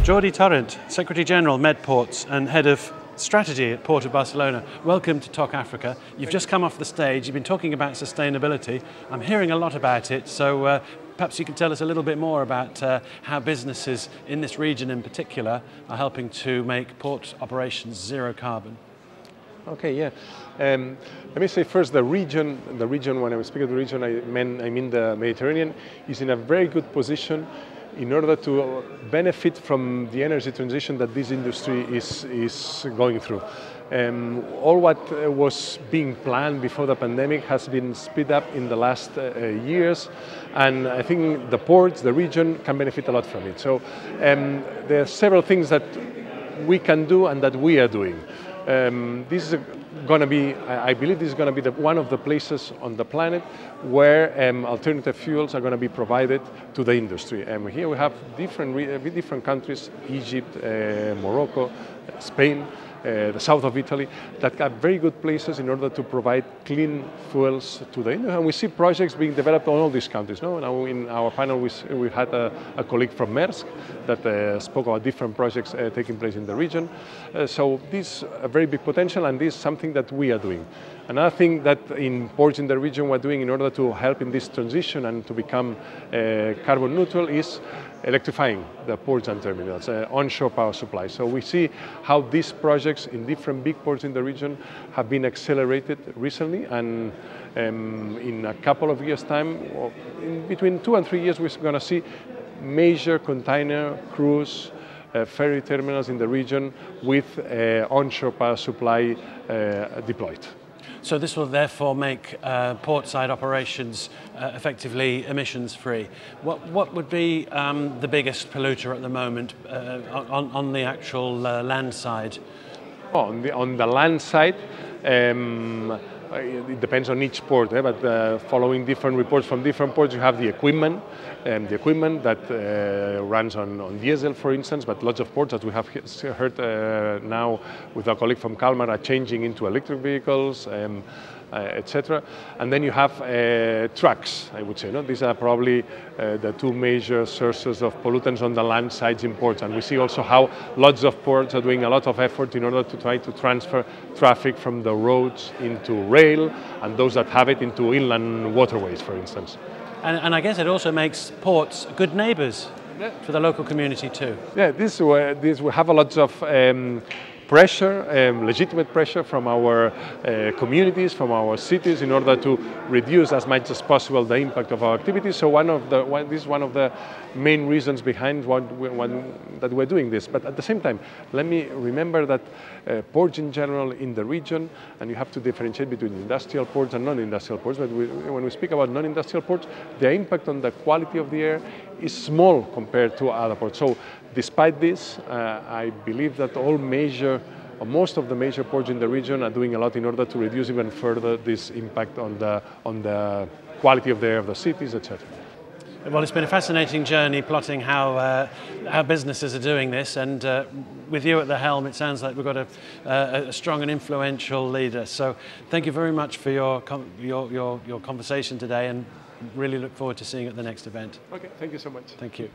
Jordi Torrent, Secretary General, Medports and Head of Strategy at Port of Barcelona. Welcome to TOC Africa. You've just come off the stage, you've been talking about sustainability. I'm hearing a lot about it, so perhaps you can tell us a little bit more about how businesses in this region in particular are helping to make port operations zero carbon. Okay, yeah. Let me say first the region, when I speak of the region, I mean the Mediterranean, is in a very good position in order to benefit from the energy transition that this industry is going through. All what was being planned before the pandemic has been sped up in the last years, and I think the ports, the region, can benefit a lot from it. So there are several things that we can do and that we are doing. This is going to be, I believe this is going to be one of the places on the planet where alternative fuels are going to be provided to the industry. Here we have different countries, Egypt, Morocco, Spain, the south of Italy, that are very good places in order to provide clean fuels to the industry. And we see projects being developed in all these countries. No? Now in our panel we had a colleague from Maersk that spoke about different projects taking place in the region. So this is a very big potential, and this is something that we are doing. Another thing that in ports in the region we're doing in order to help in this transition and to become carbon neutral is electrifying the ports and terminals, onshore power supply. So we see how these projects in different big ports in the region have been accelerated recently, and in a couple of years' time, or in between 2 and 3 years, we're going to see major container, cruise, ferry terminals in the region with onshore power supply deployed. So this will therefore make portside operations effectively emissions-free. What would be the biggest polluter at the moment on the actual land side? On the land side, it depends on each port, but following different reports from different ports, you have the equipment that runs on diesel, for instance, but lots of ports, as we have heard now with our colleague from Kalmar, are changing into electric vehicles, etc. And then you have trucks, I would say. No? These are probably the two major sources of pollutants on the land sides in ports. And we see also how lots of ports are doing a lot of effort in order to try to transfer traffic from the roads into rail, and those that have it into inland waterways, for instance. And I guess it also makes ports good neighbours for the local community too. Yeah, this we have a lot of pressure, legitimate pressure from our communities, from our cities, in order to reduce as much as possible the impact of our activities. So this is one of the main reasons behind that we're doing this. But at the same time, let me remember that ports in general in the region, and you have to differentiate between industrial ports and non-industrial ports, but when we speak about non-industrial ports, their impact on the quality of the air is small compared to other ports. So despite this, I believe that most of the major ports in the region are doing a lot in order to reduce even further this impact on the quality of the air of the cities, etc. Well, it's been a fascinating journey plotting how businesses are doing this, and with you at the helm, it sounds like we've got a strong and influential leader. So thank you very much for your conversation today, and really look forward to seeing you at the next event. Okay, thank you so much. Thank you.